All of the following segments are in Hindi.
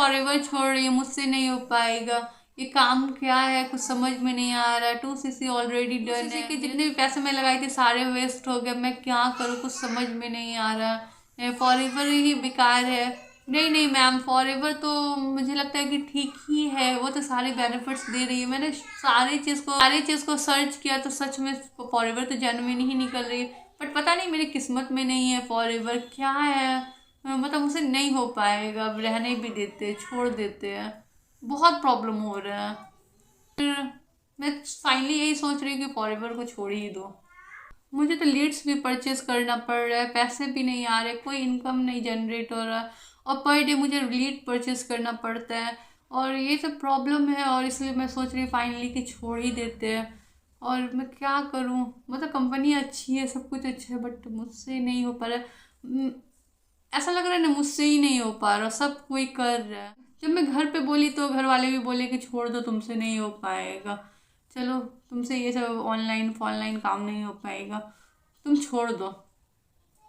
फॉरएवर छोड़ रही हूँ, मुझसे नहीं हो पाएगा, ये काम क्या है कुछ समझ में नहीं आ रहा है, 2cc ऑलरेडी डन है, कि जितने भी पैसे मैं लगाए थे सारे वेस्ट हो गए, मैं क्या करूँ कुछ समझ में नहीं आ रहा है, फॉरएवर ही बेकार है। नहीं नहीं मैम, फॉरएवर तो मुझे लगता है कि ठीक ही है, वो तो सारे बेनिफिट्स दे रही है, मैंने सारी चीज़ को सर्च किया तो सच में फॉरएवर तो जेन्युइन ही निकल रही है, बट पता नहीं मेरी किस्मत में नहीं है फॉरएवर क्या है, मतलब मुझसे नहीं हो पाएगा, अब रहने भी देते छोड़ देते हैं, बहुत प्रॉब्लम हो रहा है। फिर मैं फाइनली यही सोच रही हूँ कि फॉरएवर को छोड़ ही दो। मुझे तो लीड्स भी परचेस करना पड़ रहा है, पैसे भी नहीं आ रहे, कोई इनकम नहीं जनरेट हो रहा, और पर डे मुझे लीड परचेस करना पड़ता है, और ये सब प्रॉब्लम है, और इसलिए मैं सोच रही फाइनली कि छोड़ ही देते हैं। और मैं क्या करूं, मतलब कंपनी अच्छी है, सब कुछ अच्छा है, बट मुझसे नहीं हो पा रहा ऐसा लग रहा है ना, मुझसे ही नहीं हो पा रहा, सब कोई कर रहा है। जब मैं घर पे बोली तो घर वाले भी बोले कि छोड़ दो, तुमसे नहीं हो पाएगा, चलो तुमसे ये सब ऑनलाइन फॉनलाइन काम नहीं हो पाएगा, तुम छोड़ दो।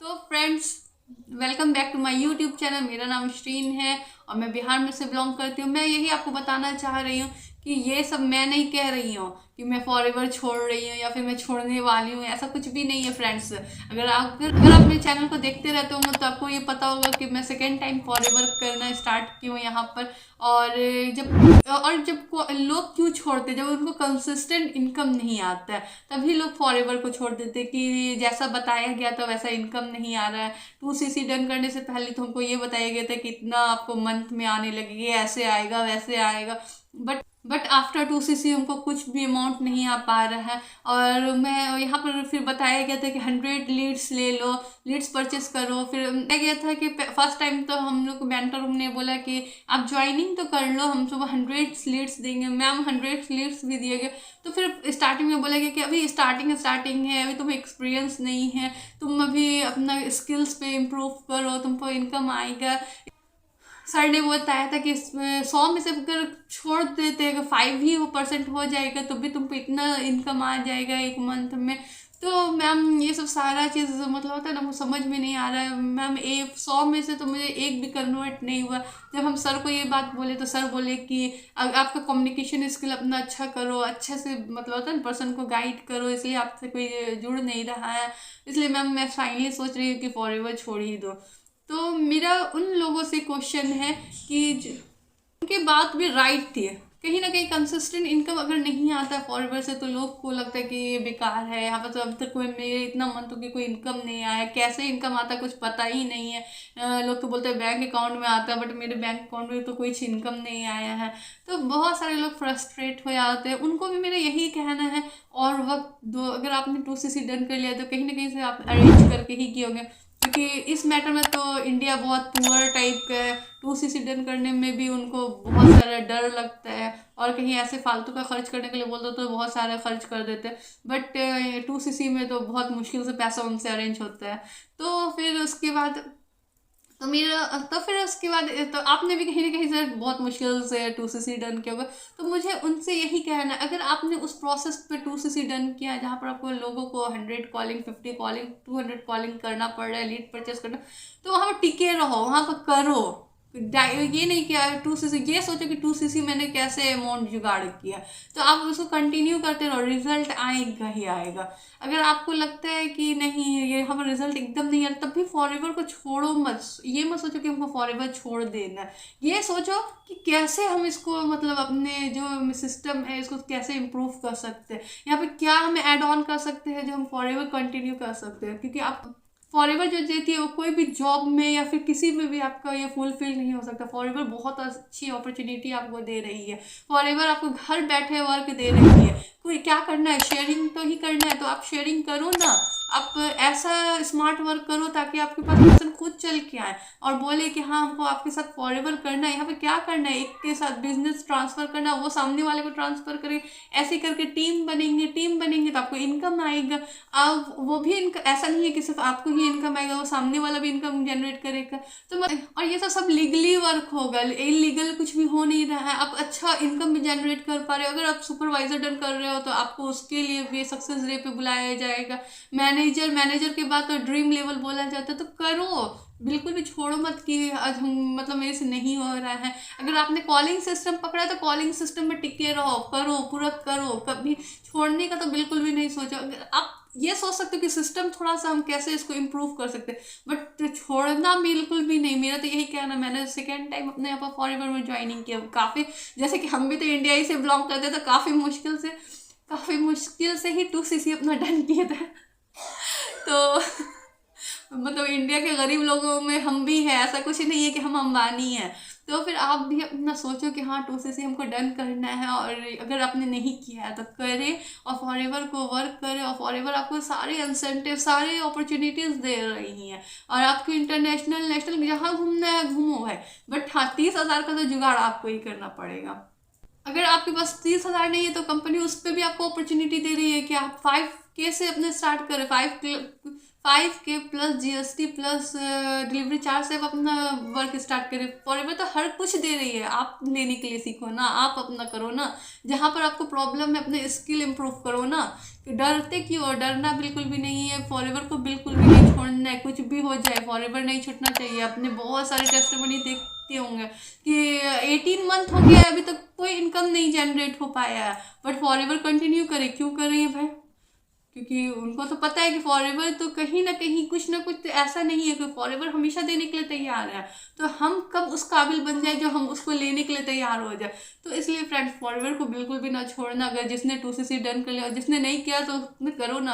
तो friends, welcome back to my YouTube channel. मेरा नाम श्रीन है और मैं बिहार में से बिलोंग करती हूँ। मैं यही आपको बताना चाह रही हूँ कि ये सब मैं नहीं कह रही हूँ कि मैं फॉरएवर छोड़ रही हूँ या फिर मैं छोड़ने वाली हूँ, ऐसा कुछ भी नहीं है फ्रेंड्स। अगर आप मेरे चैनल को देखते रहते होंगे तो आपको ये पता होगा कि मैं सेकेंड टाइम फॉरएवर करना स्टार्ट की हूँ यहाँ पर। और जब लोग क्यों छोड़ते, जब उनको कंसिस्टेंट इनकम नहीं आता है तभी लोग फॉरएवर को छोड़ देते कि जैसा बताया गया था वैसा इनकम नहीं आ रहा है। 2cc डन करने से पहले तो हमको ये बताया गया था कि इतना आपको मंथ में आने लगेगा, ऐसे आएगा वैसे आएगा, बट आफ्टर 2cc हमको कुछ भी अमाउंट नहीं आ पा रहा है। और मैं यहाँ पर फिर बताया गया था कि 100 लीड्स ले लो, लीड्स परचेस करो। फिर बताया गया था कि फर्स्ट टाइम तो हम लोग मेंटर ने बोला कि आप ज्वाइनिंग तो कर लो, हम सुबह 100 लीड्स देंगे। मैम 100 लीड्स भी दिए गए। तो फिर स्टार्टिंग में बोला गया कि अभी स्टार्टिंग है, अभी तुम्हें एक्सपीरियंस नहीं है, तुम अभी अपना स्किल्स पे इम्प्रूव करो, तुमको इनकम आएगा। सर ने वो बताया था कि इसमें 100 में से अगर छोड़ देते अगर 5% हो जाएगा तो भी तुमको इतना इनकम आ जाएगा एक मंथ में। तो मैम ये सब सारा चीज़ मतलब होता है ना, मुझे समझ में नहीं आ रहा है मैम। 100 में से तो मुझे एक भी कन्वर्ट नहीं हुआ। जब हम सर को ये बात बोले तो सर बोले कि आपका कम्युनिकेशन स्किल अपना अच्छा करो, अच्छे से मतलब होता है ना पर्सन को गाइड करो, इसलिए आपसे कोई जुड़ नहीं रहा है। इसलिए मैम मैं फाइनली सोच रही हूँ कि फॉरएवर छोड़ ही दो। तो मेरा उन लोगों से क्वेश्चन है कि उनके बात भी राइट थी, कहीं ना कहीं कंसिस्टेंट इनकम अगर नहीं आता फॉरएवर से तो लोग को लगता है कि ये बेकार है, यहाँ पर तो अभी तक कोई मेरे इतना मंथ हो कि कोई इनकम नहीं आया, कैसे इनकम आता कुछ पता ही नहीं है। लोग तो बोलते हैं बैंक अकाउंट में आता है, बट मेरे बैंक अकाउंट में तो कोई इनकम नहीं आया है। तो बहुत सारे लोग फ्रस्ट्रेट हो जाते हैं, उनको भी मेरा यही कहना है और वक्त दो। अगर आपने 2cc डन कर लिया तो कहीं ना कहीं से आप अरेंज करके ही किए होंगे, क्योंकि इस मैटर में तो इंडिया बहुत पुअर टाइप का है। 2cc डन करने में भी उनको बहुत सारा डर लगता है, और कहीं ऐसे फालतू का खर्च करने के लिए बोल दो तो बहुत सारा खर्च कर देते हैं। बट 2cc में तो बहुत मुश्किल से पैसा उनसे अरेंज होता है। तो फिर उसके बाद तो आपने भी कहीं ना कहीं से बहुत मुश्किल से 2cc डन किया होगा। तो मुझे उनसे यही कहना है, अगर आपने उस प्रोसेस पे 2cc डन किया जहाँ पर आपको लोगों को 100 कॉलिंग, 50 कॉलिंग, 200 कॉलिंग करना पड़ रहा है, लीड परचेस करना, तो वहाँ पर टिके रहो, वहाँ पर करो। ये नहीं किया 2cc, ये सोचो कि 2cc मैंने कैसे अमाउंट जुगाड़ किया, तो आप उसको कंटिन्यू करते रहो, रिजल्ट आएगा ही आएगा। अगर आपको लगता है कि नहीं ये हमारा रिजल्ट एकदम नहीं आ रहा, तब भी फॉरएवर को छोड़ो मत। ये मत सोचो कि हमको फॉरएवर छोड़ देना, ये सोचो कि कैसे हम इसको मतलब अपने जो सिस्टम है इसको कैसे इम्प्रूव कर सकते हैं, यहाँ पे क्या हम ऐड ऑन कर सकते हैं जो हम फॉरएवर कंटिन्यू कर सकते हैं। क्योंकि आप फॉरएवर जो देती है वो कोई भी जॉब में या फिर किसी में भी आपका ये फुलफिल नहीं हो सकता। फॉरएवर बहुत अच्छी अपॉर्चुनिटी आपको दे रही है, फॉरएवर आपको घर बैठे वर्क दे रही है। कोई क्या करना है, शेयरिंग तो ही करना है, तो आप शेयरिंग करो ना। आप ऐसा स्मार्ट वर्क करो ताकि आपके पास पर्सन खुद चल के आए और बोले कि हाँ हमको आपके साथ फॉरएवर करना है। यहाँ पे क्या करना है, एक के साथ बिजनेस ट्रांसफर करना, वो सामने वाले को ट्रांसफर करे, ऐसे करके टीम बनेंगे तो आपको इनकम आएगा। अब वो भी ऐसा नहीं है कि सिर्फ आपको ही इनकम आएगा, वो सामने वाला भी इनकम जनरेट करेगा। तो और ये सब लीगली वर्क होगा, इलीगल कुछ भी हो नहीं रहा है। आप अच्छा इनकम भी जनरेट कर पा रहे हो। अगर आप सुपरवाइजर डन कर रहे हो तो आपको उसके लिए भी सक्सेस डे पे बुलाया जाएगा। मैनेजर के बाद तो ड्रीम लेवल बोला जाता है, तो करो, बिल्कुल भी छोड़ो मत कि आज हम मतलब मेरे से नहीं हो रहा है। अगर आपने कॉलिंग सिस्टम पकड़ा है तो कॉलिंग सिस्टम में टिके रहो, करो पूरा करो, कभी छोड़ने का तो बिल्कुल भी नहीं सोचो। अगर आप ये सोच सकते हो कि सिस्टम थोड़ा सा हम कैसे इसको इम्प्रूव कर सकते हैं, बट छोड़ना बिल्कुल भी नहीं। मेरा तो यही कहना, मैंने सेकेंड टाइम अपने यहाँ पर फॉरएवर में ज्वाइनिंग किया। काफ़ी, जैसे कि हम भी तो इंडिया ही से बिलोंग करते थे, काफ़ी मुश्किल से ही 2cc अपना डन किए थे। तो मतलब इंडिया के गरीब लोगों में हम भी हैं, ऐसा कुछ नहीं है कि हम अंबानी हैं। तो फिर आप भी अपना सोचो कि हाँ 2cc हमको डन करना है, और अगर आपने नहीं किया है तो करें और फॉरएवर को वर्क करें। और फॉरएवर आपको सारे इंसेंटिव, सारे अपॉर्चुनिटीज़ दे रही हैं, और आपको इंटरनेशनल नेशनल जहाँ घूमना है घूमो भाई। बट हाँ 30,000 का तो जुगाड़ आपको ही करना पड़ेगा। अगर आपके पास 30,000 नहीं है तो कंपनी उस पर भी आपको अपॉर्चुनिटी दे रही है कि आप 5K से अपने स्टार्ट करें। 5K plus GST plus delivery charge से आप अपना वर्क स्टार्ट करें। फॉरएवर तो हर कुछ दे रही है, आप लेने के लिए सीखो ना, आप अपना करो ना। जहाँ पर आपको प्रॉब्लम है अपने स्किल इम्प्रूव करो ना। कि डरते क्यों? डरना बिल्कुल भी नहीं है, फॉरएवर को बिल्कुल भी नहीं छोड़ना है। कुछ भी हो जाए फॉरएवर नहीं छूटना चाहिए। अपने बहुत सारे टेस्टिमनी देखते होंगे कि 18 मंथ हो गया अभी तक कोई इनकम नहीं जनरेट हो पाया है, बट फॉरएवर कंटिन्यू करे। क्यों कर रही है भाई? क्योंकि उनको तो पता है कि फॉरएवर तो कहीं ना कहीं कुछ ना कुछ तो ऐसा नहीं है कि फॉरएवर हमेशा देने के लिए तैयार है। तो हम कब उस काबिल बन जाए जो हम उसको लेने के लिए तैयार हो जाए। तो इसलिए फ्रेंड्स फॉरएवर को बिल्कुल भी ना छोड़ना। अगर जिसने 2cc डन कर लिया और जिसने नहीं किया तो उसने करो ना।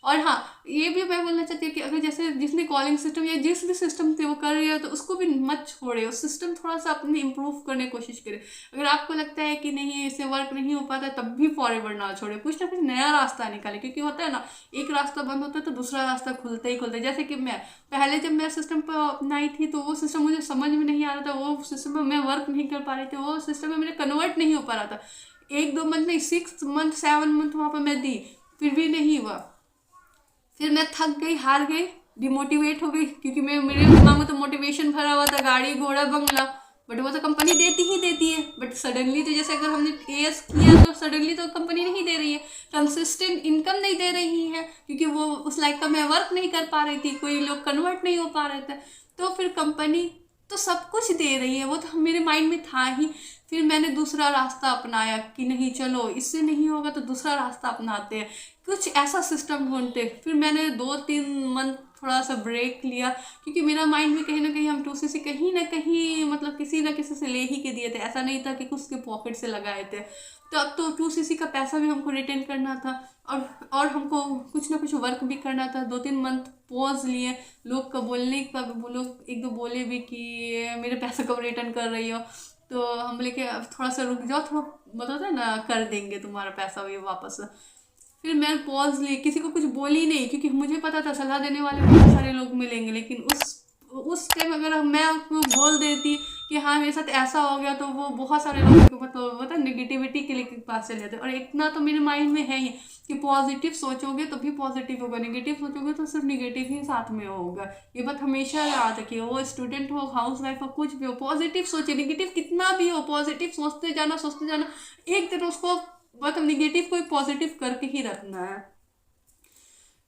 और हाँ ये भी मैं बोलना चाहती हूँ कि अगर जैसे जिसने कॉलिंग सिस्टम या जिस भी सिस्टम से वो कर रही है तो उसको भी मत छोड़े, उस सिस्टम थोड़ा सा अपने इम्प्रूव करने की कोशिश करे। अगर आपको लगता है कि नहीं इससे वर्क नहीं हो पाता तब भी फॉरएवर ना छोड़े, कुछ ना कुछ नया रास्ता निकाले। क्योंकि होता है ना, एक रास्ता बंद होता है तो दूसरा रास्ता खुलते ही खुलते। जैसे कि मैं पहले जब मैं सिस्टम पर अपनाई थी तो वो सिस्टम मुझे समझ में नहीं आ रहा था, वो सिस्टम में मैं वर्क नहीं कर पा रही थी, वो सिस्टम में मेरे कन्वर्ट नहीं हो पा रहा था। 1-2 मंथ नहीं, 6 मंथ 7 मंथ वहाँ पर मैं दी, फिर भी नहीं हुआ। फिर मैं थक गई, हार गई, डिमोटिवेट हो गई। क्योंकि मेरे दिमाग में तो मोटिवेशन भरा हुआ था, गाड़ी घोड़ा बंगला, बट वो तो कंपनी देती है। बट सडनली तो जैसे अगर हमने एएस किया तो सडनली तो कंपनी नहीं दे रही है, कंसिस्टेंट इनकम नहीं दे रही है, क्योंकि वो उस लाइक का मैं वर्क नहीं कर पा रही थी, कोई लोग कन्वर्ट नहीं हो पा रहे थे। तो फिर कंपनी तो सब कुछ दे रही है, वो तो मेरे माइंड में था ही। फिर मैंने दूसरा रास्ता अपनाया कि नहीं चलो इससे नहीं होगा तो दूसरा रास्ता अपनाते हैं, कुछ ऐसा सिस्टम ढूंढते। फिर मैंने 2-3 मंथ थोड़ा सा ब्रेक लिया, क्योंकि मेरा माइंड में कहीं ना कहीं हम 2cc कहीं ना कहीं मतलब किसी ना किसी से ले ही के दिए थे, ऐसा नहीं था कि कुछ के पॉकेट से लगाए थे। तो अब तो 2cc का पैसा भी हमको रिटर्न करना था, और हमको कुछ ना कुछ वर्क भी करना था। 2-3 मंथ पॉज लिए, लोग का बोलने का, लोग 1-2 बोले भी कि मेरे पैसा कब रिटर्न कर रही हो। तो हम बोले कि अब थोड़ा सा रुक जाओ, थोड़ा बताते हैं ना, कर देंगे तुम्हारा पैसा भी वापस। फिर मैं पॉज ली, किसी को कुछ बोली नहीं, क्योंकि मुझे पता था सलाह देने वाले बहुत सारे लोग मिलेंगे। लेकिन उस टाइम अगर मैं उसको बोल देती कि हाँ मेरे साथ ऐसा हो गया, तो वो बहुत सारे लोगों को मतलब पता नेगेटिविटी के लिए पास चले जाते। और इतना तो मेरे माइंड में है ही कि पॉजिटिव सोचोगे तो भी पॉजिटिव होगा, नेगेटिव सोचोगे तो सिर्फ नेगेटिव ही साथ में होगा। ये बात हमेशा याद रखिए, वो स्टूडेंट हो, हाउस वाइफ हो, कुछ भी हो, पॉजिटिव सोचिए। नेगेटिव कितना भी हो, पॉजिटिव सोचते जाना, एक दिन उसको मतलब निगेटिव को पॉजिटिव करके ही रखना है।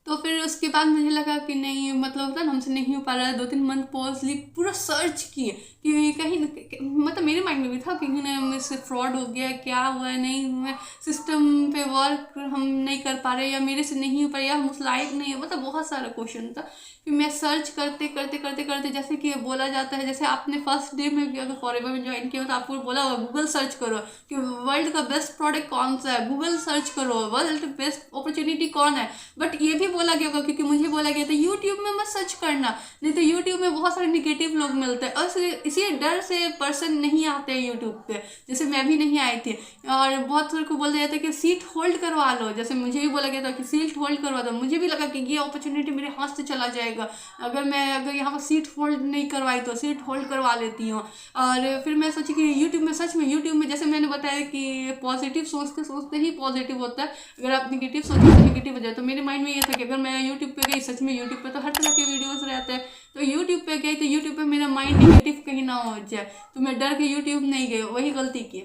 तो फिर उसके बाद मुझे लगा कि नहीं मतलब होता ना हमसे नहीं हो पा रहा है। 2-3 मंथ पॉज ली, पूरा सर्च किए कि कहीं मतलब मेरे माइंड में भी था कि मुझसे फ्रॉड हो गया, क्या हुआ है, नहीं हुआ, सिस्टम पे वर्क हम नहीं कर पा रहे, या मेरे से नहीं हो पा रहा, या हम उस लायक नहीं है, मतलब बहुत सारा क्वेश्चन था। कि मैं सर्च करते जैसे कि बोला जाता है, जैसे आपने फर्स्ट डे में अगर फॉरएवर में ज्वाइन किया तो आपको बोला होगा गूगल सर्च करो कि वर्ल्ड का बेस्ट प्रोडक्ट कौन सा है, गूगल सर्च करो वर्ल्ड बेस्ट अपॉर्चुनिटी कौन है। बट ये भी बोला गया होगा, क्योंकि मुझे बोला गया था यूट्यूब में मत सर्च करना, नहीं तो यूट्यूब में बहुत सारे निगेटिव लोग मिलते हैं, और इसी डर से पर्सन नहीं आते हैं यूट्यूब पे। जैसे मैं भी नहीं आई थी, और बहुत सारे को बोल दिया था कि सीट होल्ड करवा लो, जैसे मुझे भी बोला गया था कि सीट होल्ड करवा दो। मुझे भी लगा कि ये अपॉर्चुनिटी मेरे हाथ से चला जाएगा, अगर यहाँ पर सीट होल्ड नहीं करवाई तो सीट होल्ड करवा लेती हूँ। और फिर मैं सोची कि यूट्यूब में, सच में यूट्यूब में जैसे मैंने बताया कि पॉजिटिव सोचते ही पॉजिटिव होता है, अगर आप निगेटिव सोचो तो निगेटिव हो जाए। तो मेरे माइंड में ये था कि अगर मैं यूट्यूब पे गई, सच में यूट्यूब पे तो हर तरह के वीडियोस रहते हैं, तो यूट्यूब पे गई तो यूट्यूब पे मेरा माइंड निगेटिव कहीं ना हो जाए, तो मैं डर के यूट्यूब नहीं गई, वही गलती की।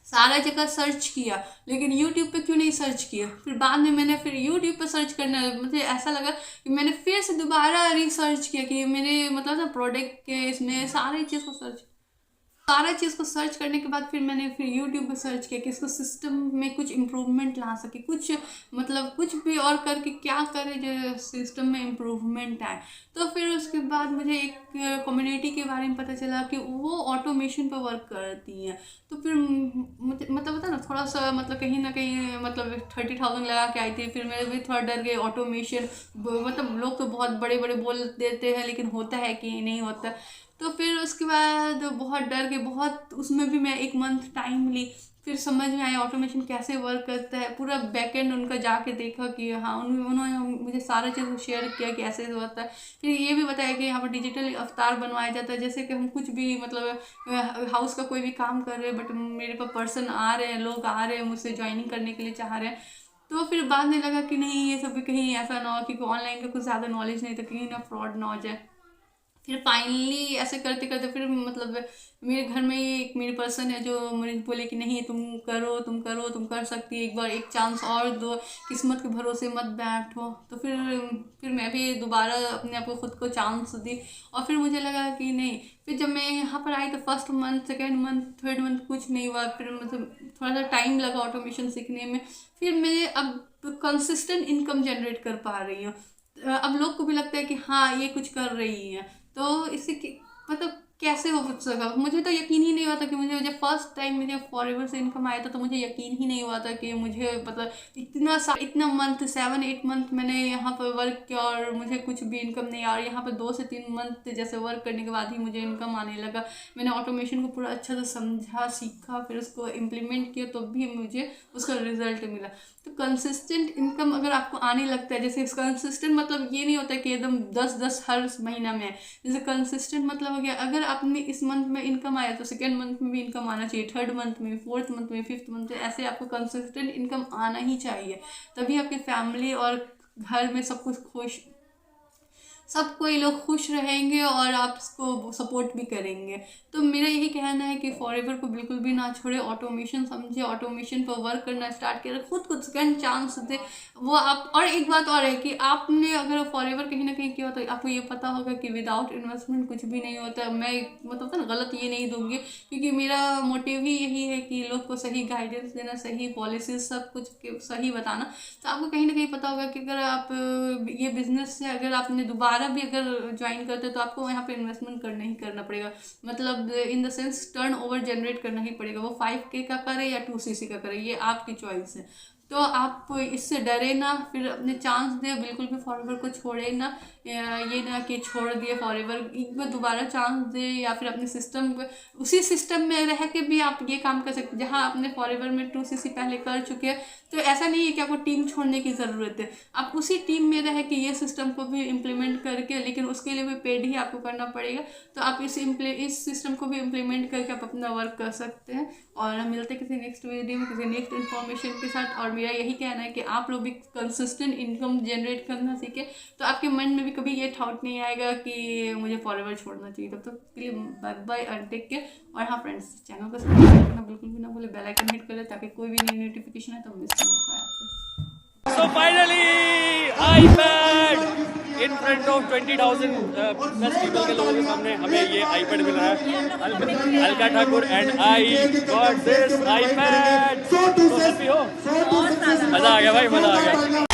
सारा जगह सर्च किया, लेकिन यूट्यूब पे क्यों नहीं सर्च किया। फिर बाद में मैंने फिर यूट्यूब पे सर्च करने लगा, मुझे ऐसा लगा कि मैंने फिर से दोबारा रिसर्च किया कि मेरे मतलब ना प्रोडक्ट के इसमें सारा चीज़ को सर्च करने के बाद फिर मैंने फिर यूट्यूब पे सर्च किया कि इसको सिस्टम में कुछ इम्प्रूवमेंट ला सके, कुछ मतलब कुछ भी और करके क्या करे जो सिस्टम में इम्प्रूवमेंट आए। तो फिर उसके बाद मुझे एक कम्युनिटी के बारे में पता चला कि वो ऑटोमेशन पर वर्क करती हैं। तो फिर मुझे मतलब पता ना थोड़ा सा मतलब कहीं ना कहीं मतलब 30,000 लगा के आई थी। फिर मेरे भी थोड़ा डर गए, ऑटोमेशन मतलब लोग तो बहुत बड़े बड़े बोल देते हैं लेकिन होता है कि नहीं होता। तो फिर उसके बाद बहुत डर के बहुत उसमें भी मैं 1 मंथ टाइम ली, फिर समझ में आया ऑटोमेशन कैसे वर्क करता है। पूरा बैकएंड उनका जाके देखा कि हाँ उन्होंने मुझे सारा चीज़ शेयर किया कि ऐसे होता है। फिर ये भी बताया कि यहाँ पर डिजिटल अवतार बनवाया जाता है, जैसे कि हम कुछ भी मतलब हाउस का कोई भी काम कर रहे हैं बट मेरे पास पर्सन आ रहे हैं, लोग आ रहे हैं मुझसे ज्वाइनिंग करने के लिए चाह रहे हैं। तो फिर बाद में लगा कि नहीं ये सब भी कहीं ऐसा ना हो, क्योंकि ऑनलाइन का कुछ ज़्यादा नॉलेज नहीं था, कहीं ना फ्रॉड ना हो जाए। फिर फाइनली ऐसे करते करते फिर मतलब मेरे घर में एक मेरी पर्सन है जो मुझे बोले कि नहीं तुम करो तुम कर सकती है, एक बार एक चांस और दो, किस्मत के भरोसे मत बैठो। तो फिर मैं भी दोबारा अपने आप को खुद को चांस दी और फिर मुझे लगा कि नहीं। फिर जब मैं यहाँ पर आई तो first month, second month, third month कुछ नहीं हुआ। फिर मतलब थोड़ा सा टाइम लगा ऑटोमेशन सीखने में। फिर मैं अब कंसिस्टेंट इनकम जनरेट कर पा रही हूँ। अब लोग को भी लगता है कि हाँ ये कुछ कर रही है। तो इससे मतलब कैसे हो सका, मुझे तो यकीन ही नहीं हुआ था कि मुझे जब फर्स्ट टाइम मुझे फॉरएवर से इनकम आया था तो मुझे यकीन ही नहीं हुआ था कि मुझे मतलब इतना मंथ 7-8 मंथ मैंने यहाँ पर वर्क किया और मुझे कुछ भी इनकम नहीं आ। और यहाँ पर 2 से 3 मंथ जैसे वर्क करने के बाद ही मुझे इनकम आने लगा। मैंने ऑटोमेशन को पूरा अच्छा से समझा, सीखा, फिर उसको इम्प्लीमेंट किया तो भी मुझे उसका रिजल्ट मिला। तो कंसिस्टेंट इनकम अगर आपको आने लगता है, जैसे कंसिस्टेंट मतलब ये नहीं होता कि एकदम 10-10 हर महीना में, जैसे कंसिस्टेंट मतलब हो गया अगर आपने इस मंथ में इनकम आया तो सेकेंड मंथ में भी इनकम आना चाहिए, थर्ड मंथ में, फोर्थ मंथ में, फिफ्थ मंथ में, ऐसे आपको कंसिस्टेंट इनकम आना ही चाहिए। तभी आपकी फैमिली और घर में सब कोई लोग खुश रहेंगे और आपको सपोर्ट भी करेंगे। तो मेरा यही कहना है कि फॉरएवर को बिल्कुल भी ना छोड़े, ऑटोमेशन समझे, ऑटोमेशन पर वर्क करना स्टार्ट करें, खुद को सेकंड चांस दे वो आप। और एक बात और है कि आपने अगर फॉरएवर कहीं ना कहीं किया हो तो आपको ये पता होगा कि विदाउट इन्वेस्टमेंट कुछ भी नहीं होता। मैं मतलब ना गलत ये नहीं दूंगी, क्योंकि मेरा मोटिव ही यही है कि लोग को सही गाइडेंस देना, सही पॉलिसीज सब कुछ सही बताना। तो आपको कहीं ना कहीं पता होगा कि अगर आप ये बिजनेस से अगर आपने दोबारा भी अगर ज्वाइन करते तो आपको यहाँ पे इन्वेस्टमेंट करना ही करना पड़ेगा, मतलब in the sense turn over generate करना ही पड़ेगा। वो 5K का करे या 2cc का करे, ये आपकी चॉइस है। तो आप इससे डरे ना, फिर अपने चांस दे, बिल्कुल भी फॉरएवर को छोड़े ना। ये ना कि छोड़ दिए फॉरएवर, एक बार दोबारा चांस दे, या फिर अपने उसी सिस्टम में रह के भी आप ये काम कर सकते जहाँ आपने फॉरएवर में 2cc पहले कर चुके हैं। तो ऐसा नहीं है कि आपको टीम छोड़ने की ज़रूरत है, आप उसी टीम में रह के ये सिस्टम को भी इम्प्लीमेंट करके, लेकिन उसके लिए भी पेड ही आपको करना पड़ेगा। तो आप इस सिस्टम को भी इम्प्लीमेंट करके आप अपना वर्क कर सकते हैं। और हम मिलते हैं किसी नेक्स्ट वीडियो में किसी नेक्स्ट इन्फॉर्मेशन के साथ। और मेरा यही कहना है कि आप लोग भी कंसिस्टेंट इनकम जनरेट करना सीखें, तो आपके मन में भी कभी ये थाउट नहीं आएगा कि मुझे फॉरएवर छोड़ना चाहिए। तब तक के लिए bye bye and take care. और हाँ फ्रेंड्स, चैनल को सब्सक्राइब करना बिल्कुल भी ना भूले, बेल आइकन हिट कर ले ताकि कोई भी नई नोटिफिकेशन है तो मिस ना हो पाए आपसे। So finally, iPad in front of 20,000 plus people के लोगों के सामने हमें ये iPad मिल रहा है। Alka Thakur and I got this iPad। तो हैप्पी हो? मजा आ गया भाई, मजा आ गया।